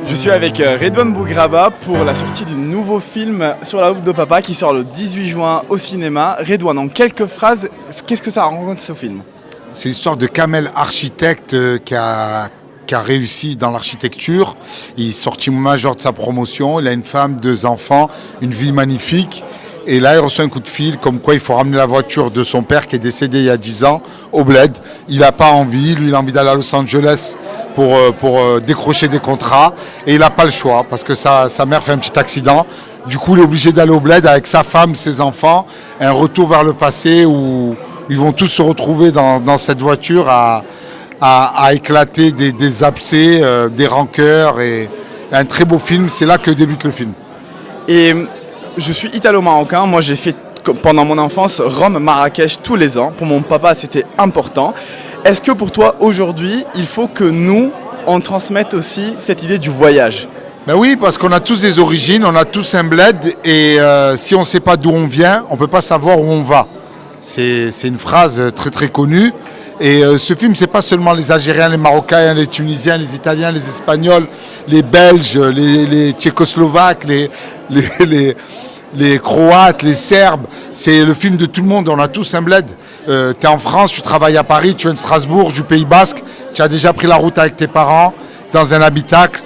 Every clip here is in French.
Je suis avec Redouane Bougraba pour la sortie du nouveau film Sur la route de papa qui sort le 18 juin au cinéma. Redouane, en quelques phrases, qu'est-ce que ça raconte ce film? C'est l'histoire de Kamel, architecte qui a réussi dans l'architecture. Il est sorti major de sa promotion, il a une femme, 2 enfants, une vie magnifique. Et là, il reçoit un coup de fil comme quoi il faut ramener la voiture de son père qui est décédé il y a 10 ans au bled. Il n'a pas envie, lui il a envie d'aller à Los Angeles pour décrocher des contrats. Et il n'a pas le choix parce que sa mère fait un petit accident. Du coup, il est obligé d'aller au bled avec sa femme, ses enfants. Un retour vers le passé où ils vont tous se retrouver dans cette voiture à éclater des abcès, des rancœurs. Et un très beau film, c'est là que débute le film. Et je suis italo-marocain, moi j'ai fait pendant mon enfance Rome, Marrakech tous les ans. Pour mon papa c'était important. Est-ce que pour toi aujourd'hui il faut que nous on transmette aussi cette idée du voyage? Ben oui, parce qu'on a tous des origines, on a tous un bled et si on ne sait pas d'où on vient, on ne peut pas savoir où on va. C'est une phrase très très connue. Et ce film, c'est pas seulement les Algériens, les Marocains, les Tunisiens, les Italiens, les Espagnols, les Belges, les Tchécoslovaques, les Croates, les Serbes. C'est le film de tout le monde, on a tous un bled. Tu es en France, tu travailles à Paris, tu viens de Strasbourg, du Pays Basque, tu as déjà pris la route avec tes parents, dans un habitacle,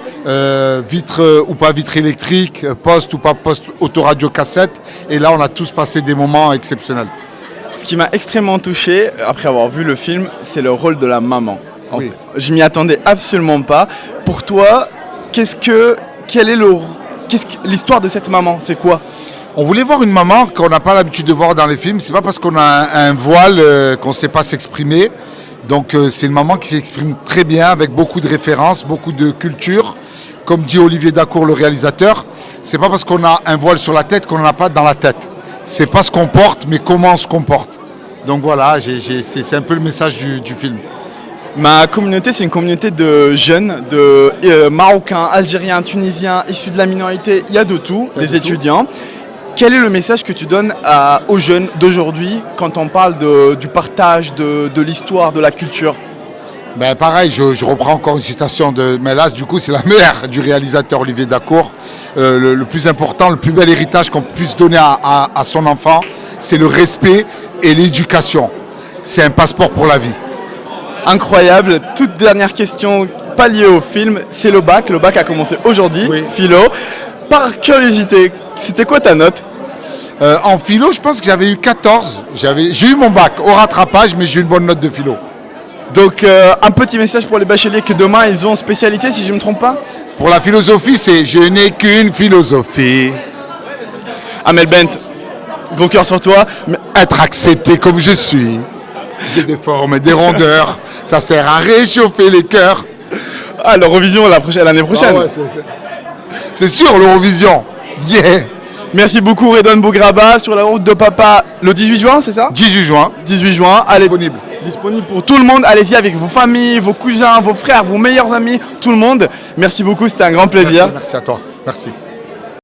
vitre ou pas vitre électrique, poste ou pas poste, autoradio cassette. Et là, on a tous passé des moments exceptionnels. Ce qui m'a extrêmement touché, après avoir vu le film, c'est le rôle de la maman. Oui. Je m'y attendais absolument pas. Pour toi, quelle est l'histoire de cette maman? C'est quoi? On voulait voir une maman qu'on n'a pas l'habitude de voir dans les films. C'est pas parce qu'on a un voile qu'on ne sait pas s'exprimer. Donc c'est une maman qui s'exprime très bien, avec beaucoup de références, beaucoup de culture. Comme dit Olivier Dacour, le réalisateur, c'est pas parce qu'on a un voile sur la tête qu'on n'en a pas dans la tête. C'est pas ce qu'on porte, mais comment on se comporte. Donc voilà, c'est un peu le message du film. Ma communauté, c'est une communauté de jeunes, de Marocains, Algériens, Tunisiens, issus de la minorité, il y a de tout, les étudiants. Quel est le message que tu donnes aux jeunes d'aujourd'hui quand on parle du partage, de l'histoire, de la culture? Ben pareil, je reprends encore une citation mais là du coup c'est la mère du réalisateur Olivier Dacour. Le plus important, le plus bel héritage qu'on puisse donner à son enfant, c'est le respect et l'éducation. C'est un passeport pour la vie. Incroyable. Toute dernière question, pas liée au film, c'est le bac. Le bac a commencé aujourd'hui, oui. Philo. Par curiosité, c'était quoi ta note? En philo, je pense que j'avais eu 14. J'ai eu mon bac au rattrapage, mais j'ai eu une bonne note de philo. Donc un petit message pour les bacheliers que demain ils ont spécialité, si je ne me trompe pas. Pour la philosophie, c'est « Je n'ai qu'une philosophie ». Amel Bent, gros cœur sur toi. Être accepté comme je suis. J'ai des formes et des rondeurs. Ça sert à réchauffer les cœurs. Ah, l'Eurovision l'année prochaine. Ah ouais, c'est sûr, l'Eurovision. Yeah. Merci beaucoup Redouane Bougraba, Sur la route de papa, le 18 juin, c'est ça? 18 juin. 18 juin, allez. Disponible pour tout le monde. Allez-y avec vos familles, vos cousins, vos frères, vos meilleurs amis, tout le monde. Merci beaucoup, c'était un grand plaisir. Merci à toi. Merci.